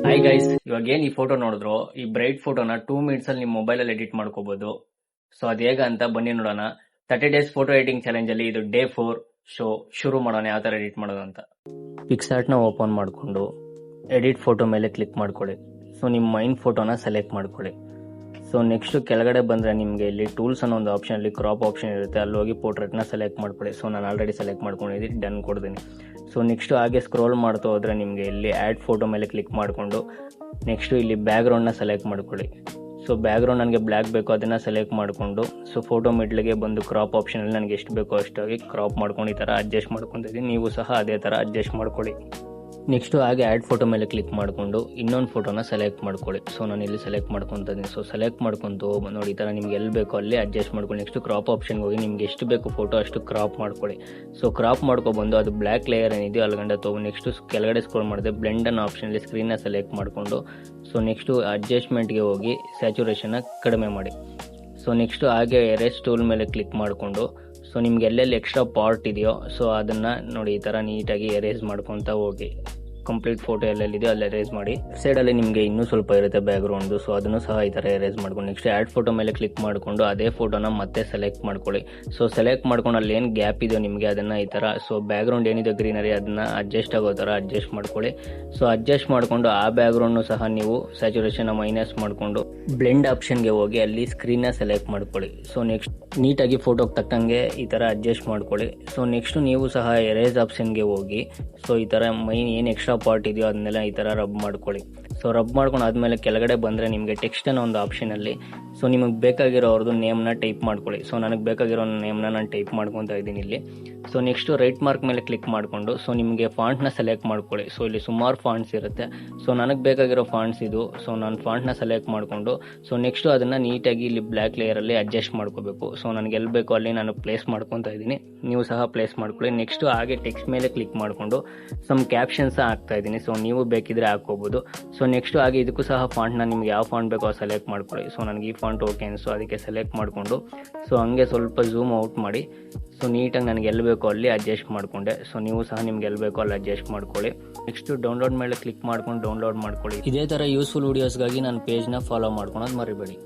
Hi guys, ಇವಾಗ ಏನ್ ಈ ಫೋಟೋ ನೋಡಿದ್ರು, ಈ ಬ್ರೈಟ್ ಫೋಟೋನ 2 ಮಿನಿಟ್ಸ್ ಅಲ್ಲಿ ನಿಮ್ಮ ಮೊಬೈಲ್ ಅಲ್ಲಿ ಎಡಿಟ್ ಮಾಡ್ಕೋಬಹುದು. ಸೊ ಅದ್ ಹೇಗ ಅಂತ ಬನ್ನಿ ನೋಡೋಣ. 30 ಡೇಸ್ ಫೋಟೋ ಎಡಿಟಿಂಗ್ ಚಾಲೆಂಜ್ ಅಲ್ಲಿ ಇದು ಡೇ 4. ಶೋ ಶುರು ಮಾಡೋಣ ಯಾವ ತರ ಎಡಿಟ್ ಮಾಡೋದು ಅಂತ. ಪಿಕ್ಸಾರ್ಟ್ ನ ಓಪನ್ ಮಾಡ್ಕೊಂಡು ಎಡಿಟ್ ಫೋಟೋ ಮೇಲೆ ಕ್ಲಿಕ್ ಮಾಡ್ಕೊಳ್ಳಿ. ಸೊ ನಿಮ್ಮ ಮೈನ್ ಫೋಟೋನ ಸೆಲೆಕ್ಟ್ ಮಾಡ್ಕೊಳ್ಳಿ. ಸೊ ನೆಕ್ಸ್ಟ್ ಕೆಳಗಡೆ ಬಂದ್ರೆ ನಿಮಗೆ ಇಲ್ಲಿ ಟೂಲ್ಸ್ ಅನ್ನೋ ಒಂದು ಆಪ್ಷನ್ ಅಲ್ಲಿ ಕ್ರಾಪ್ ಆಪ್ಷನ್ ಇರುತ್ತೆ, ಅಲ್ಲಿ ಹೋಗಿ ಪೋರ್ಟ್ರೇಟ್ ನ ಸೆಲೆಕ್ಟ್ ಮಾಡ್ಕೊಳ್ಳಿ. ಸೊ ನಾನು ಆಲ್ರೆಡಿ ಸೆಲೆಕ್ಟ್ ಮಾಡ್ಕೊಂಡಿದ್ದೀನಿ, ಡನ್ ಕೊಡ್ತೀನಿ. ಸೊ ನೆಕ್ಸ್ಟ್ ಹಾಗೆ ಸ್ಕ್ರೋಲ್ ಮಾಡ್ತಾ ಹೋದ್ರೆ ನಿಮಗೆ ಇಲ್ಲಿ ಆ್ಯಡ್ ಫೋಟೋ ಮೇಲೆ ಕ್ಲಿಕ್ ಮಾಡಿಕೊಂಡು ನೆಕ್ಸ್ಟ್ ಇಲ್ಲಿ ಬ್ಯಾಕ್ಗ್ರೌಂಡ್ನ ಸೆಲೆಕ್ಟ್ ಮಾಡ್ಕೊಳ್ಳಿ. ಸೊ ಬ್ಯಾಕ್ಗ್ರೌಂಡ್ ನನಗೆ ಬ್ಲ್ಯಾಕ್ ಬೇಕು, ಅದನ್ನು ಸೆಲೆಕ್ಟ್ ಮಾಡಿಕೊಂಡು ಸೊ ಫೋಟೋ ಮಿಡ್ಲಿಗೆ ಬಂದು ಕ್ರಾಪ್ ಆಪ್ಷನಲ್ಲಿ ನನಗೆ ಎಷ್ಟು ಬೇಕೋ ಅಷ್ಟಾಗಿ ಕ್ರಾಪ್ ಮಾಡ್ಕೊಂಡು ಈ ಥರ ಅಡ್ಜಸ್ಟ್ ಮಾಡ್ಕೊತಿದ್ದೀನಿ. ನೀವು ಸಹ ಅದೇ ಥರ ಅಡ್ಜಸ್ಟ್ ಮಾಡ್ಕೊಳ್ಳಿ. ನೆಕ್ಸ್ಟ್ ಹಾಗೆ ಆ್ಯಡ್ ಫೋಟೋ ಮೇಲೆ ಕ್ಲಿಕ್ ಮಾಡಿಕೊಂಡು ಇನ್ನೊಂದು ಫೋಟೋನ ಸೆಲೆಕ್ಟ್ ಮಾಡ್ಕೊಳ್ಳಿ. ಸೊ ನಾನು ಇಲ್ಲಿ ಸೆಲೆಕ್ಟ್ ಮಾಡ್ಕೊತಾ ಇದ್ದೀನಿ. ಸೊ ಸೆಲೆಕ್ಟ್ ಮಾಡ್ಕೊಂಡು ನೋಡಿ ಈ ಥರ ನಿಮ್ಗೆ ಎಲ್ಲಿ ಬೇಕೋ ಅಲ್ಲಿ ಅಡ್ಜಸ್ಟ್ ಮಾಡ್ಕೊಳ್ಳಿ. ನೆಕ್ಸ್ಟ್ ಕ್ರಾಪ್ ಆಪ್ಷನ್ಗೆ ಹೋಗಿ ನಿಮ್ಗೆ ಎಷ್ಟು ಬೇಕು ಫೋಟೋ ಅಷ್ಟು ಕ್ರಾಪ್ ಮಾಡ್ಕೊಳ್ಳಿ. ಸೊ ಕ್ರಾಪ್ ಮಾಡ್ಕೊಬಂದು ಅದು ಬ್ಲ್ಯಾಕ್ ಲೇಯರ್ ಏನಿದೆಯೋ ಅಲ್ಲಿಗಂಡ ತೊಗೊಂಡು ನೆಕ್ಸ್ಟ್ ಕೆಳಗಡೆ ಸ್ಕ್ರೋಲ್ ಮಾಡಿದೆ ಬ್ಲೆಂಡ್ ಅನ್ನೋ ಆಪ್ಷನಲ್ಲಿ ಸ್ಕ್ರೀನ್ನ ಸೆಲೆಕ್ಟ್ ಮಾಡಿಕೊಂಡು ಸೊ ನೆಕ್ಸ್ಟು ಅಡ್ಜಸ್ಟ್ಮೆಂಟ್ಗೆ ಹೋಗಿ ಸ್ಯಾಚುರೇಷನ್ನ ಕಡಿಮೆ ಮಾಡಿ. ಸೊ ನೆಕ್ಸ್ಟ್ ಹಾಗೆ ಎರೇಸ್ ಟೂಲ್ ಮೇಲೆ ಕ್ಲಿಕ್ ಮಾಡಿಕೊಂಡು ಸೊ ನಿಮ್ಗೆ ಎಲ್ಲೆಲ್ಲಿ ಎಕ್ಸ್ಟ್ರಾ ಪಾರ್ಟ್ ಇದೆಯೋ ಸೊ ಅದನ್ನು ನೋಡಿ ಈ ಥರ ನೀಟಾಗಿ ಎರೇಸ್ ಮಾಡ್ಕೊತಾ ಹೋಗಿ. ಕಂಪ್ಲೀಟ್ ಫೋಟೋ ಎಲ್ಲೆಲ್ಲಿದೆಯೋ ಅಲ್ಲಿ ಎರೇಸ್ ಮಾಡಿ. ಸೈಡಲ್ಲಿ ನಿಮಗೆ ಇನ್ನೂ ಸ್ವಲ್ಪ ಇರುತ್ತೆ ಬ್ಯಾಕ್ಗ್ರೌಂಡು, ಸೊ ಅದನ್ನು ಸಹ ಈ ಥರ ಎರೇಸ್ ಮಾಡ್ಕೊಂಡು ನೆಕ್ಸ್ಟ್ ಆ್ಯಡ್ ಫೋಟೋ ಮೇಲೆ ಕ್ಲಿಕ್ ಮಾಡಿಕೊಂಡು ಅದೇ ಫೋಟೋನ ಮತ್ತೆ ಸೆಲೆಕ್ಟ್ ಮಾಡ್ಕೊಳ್ಳಿ. ಸೊ ಸೆಲೆಕ್ಟ್ ಮಾಡ್ಕೊಂಡು ಅಲ್ಲಿ ಏನು ಗ್ಯಾಪ್ ಇದೆಯೋ ನಿಮಗೆ ಅದನ್ನು ಈ ಥರ ಸೊ ಬ್ಯಾಕ್ಗ್ರೌಂಡ್ ಏನಿದೆ ಗ್ರೀನರಿ ಅದನ್ನು ಅಡ್ಜಸ್ಟ್ ಆಗೋ ಥರ ಅಡ್ಜಸ್ಟ್ ಮಾಡ್ಕೊಳ್ಳಿ. ಸೊ ಅಡ್ಜಸ್ಟ್ ಮಾಡಿಕೊಂಡು ಆ ಬ್ಯಾಕ್ಗ್ರೌಂಡ್ನು ಸಹ ನೀವು ಸ್ಯಾಚುರೇಷನ್ನ ಮೈನಸ್ ಮಾಡಿಕೊಂಡು ಬ್ಲೆಂಡ್ ಆಪ್ಷನ್ಗೆ ಹೋಗಿ ಅಲ್ಲಿ ಸ್ಕ್ರೀನ್ನ ಸೆಲೆಕ್ಟ್ ಮಾಡ್ಕೊಳ್ಳಿ. ಸೊ ನೆಕ್ಸ್ಟ್ ನೀಟಾಗಿ ಫೋಟೋಗೆ ತಕ್ಕಂಗೆ ಈ ಥರ ಅಡ್ಜಸ್ಟ್ ಮಾಡ್ಕೊಳ್ಳಿ. ಸೊ ನೆಕ್ಸ್ಟ್ ನೀವು ಸಹ ಎರೇಸ್ ಆಪ್ಷನ್ಗೆ ಹೋಗಿ ಸೊ ಈ ಥರ ಮೈನ್ ಏನು ಎಕ್ಸ್ಟ್ರಾ ಪಾರ್ಟ್ ಇದೆಯೋ ಅದನ್ನೆಲ್ಲ ಈ ಥರ ರಬ್ ಮಾಡ್ಕೊಳ್ಳಿ. ಸೊ ರಬ್ ಮಾಡ್ಕೊಂಡು ಆದಮೇಲೆ ಕೆಳಗಡೆ ಬಂದರೆ ನಿಮಗೆ ಟೆಕ್ಸ್ಟ್ ಅನ್ನೋ ಒಂದು ಆಪ್ಷನಲ್ಲಿ ಸೊ ನಿಮಗೆ ಬೇಕಾಗಿರೋರ್ದು ನೇಮ್ನ ಟೈಪ್ ಮಾಡ್ಕೊಳ್ಳಿ. ಸೊ ನನಗೆ ಬೇಕಾಗಿರೋ ನೇಮ್ನ ನಾನು ಟೈಪ್ ಮಾಡ್ಕೊತಾ ಇದ್ದೀನಿ ಇಲ್ಲಿ. ಸೊ ನೆಕ್ಸ್ಟು ರೈಟ್ ಮಾರ್ಕ್ ಮೇಲೆ ಕ್ಲಿಕ್ ಮಾಡಿಕೊಂಡು ಸೊ ನಿಮಗೆ ಫಾಂಟ್ನ ಸೆಲೆಕ್ಟ್ ಮಾಡ್ಕೊಳ್ಳಿ. ಸೊ ಇಲ್ಲಿ ಸುಮಾರು ಫಾಂಟ್ಸ್ ಇರುತ್ತೆ, ಸೊ ನನಗೆ ಬೇಕಾಗಿರೋ ಫಾಂಟ್ಸ್ ಇದು. ಸೊ ನಾನು ಫಾಂಟ್ನ ಸೆಲೆಕ್ಟ್ ಮಾಡಿಕೊಂಡು ಸೊ ನೆಕ್ಸ್ಟು ಅದನ್ನು ನೀಟಾಗಿ ಇಲ್ಲಿ ಬ್ಲ್ಯಾಕ್ ಲೇಯರಲ್ಲಿ ಅಡ್ಜಸ್ಟ್ ಮಾಡ್ಕೋಬೇಕು. ಸೊ ನನಗೆ ಎಲ್ಲಿ ಬೇಕೋ ಅಲ್ಲಿ ನಾನು ಪ್ಲೇಸ್ ಮಾಡ್ಕೊತಾ ಇದ್ದೀನಿ, ನೀವು ಸಹ ಪ್ಲೇಸ್ ಮಾಡ್ಕೊಳ್ಳಿ. ನೆಕ್ಸ್ಟು ಹಾಗೆ ಟೆಕ್ಸ್ಟ್ ಮೇಲೆ ಕ್ಲಿಕ್ ಮಾಡಿಕೊಂಡು ಸಮ್ ಕ್ಯಾಪ್ಷನ್ಸ್ ಹಾಕ್ತಾ ಇದ್ದೀನಿ. ಸೊ ನೀವು ಬೇಕಿದ್ರೆ ಹಾಕ್ಕೋಬೋದು. ಸೊ ನೆಕ್ಸ್ಟು ಹಾಗೆ ಇದಕ್ಕೂ ಸಹ ಫಾಂಟ್ನ ನಿಮ್ಗೆ ಯಾವ ಫಾಂಟ್ ಬೇಕೋ ಸೆಲೆಕ್ಟ್ ಮಾಡ್ಕೊಳ್ಳಿ. ಸೊ ನನಗೆ ಈ ಫಾಂಟ್ ಓಕೆ ಅನಿಸು, ಅದಕ್ಕೆ ಸೆಲೆಕ್ಟ್ ಮಾಡಿಕೊಂಡು ಸೊ ಹಂಗೆ ಸ್ವಲ್ಪ ಝೂಮ್ ಔಟ್ ಮಾಡಿ ಸೊ ನೀಟಾಗಿ ನನಗೆ ಎಲ್ಲಿ ಬೇಕೋ ಅಲ್ಲಿ ಅಡ್ಜಸ್ಟ್ ಮಾಡಿಕೊಂಡೆ. ಸೊ ನೀವು ಸಹ ನಿಮ್ಗೆ ಎಲ್ಲಿ ಬೇಕೋ ಅಲ್ಲಿ ಅಡ್ಜಸ್ಟ್ ಮಾಡ್ಕೊಳ್ಳಿ. ನೆಕ್ಸ್ಟ್ ಡೌನ್ಲೋಡ್ ಮೇಲೆ ಕ್ಲಿಕ್ ಮಾಡ್ಕೊಂಡು ಡೌನ್ಲೋಡ್ ಮಾಡ್ಕೊಳ್ಳಿ. ಇದೇ ಥರ ಯೂಸ್ಫುಲ್ ವೀಡಿಯೋಸ್ಗಾಗಿ ನನ್ನ ಪೇಜ್ನ ಫಾಲೋ ಮಾಡ್ಕೊಳೋದು ಮರಿಬೇಡಿ.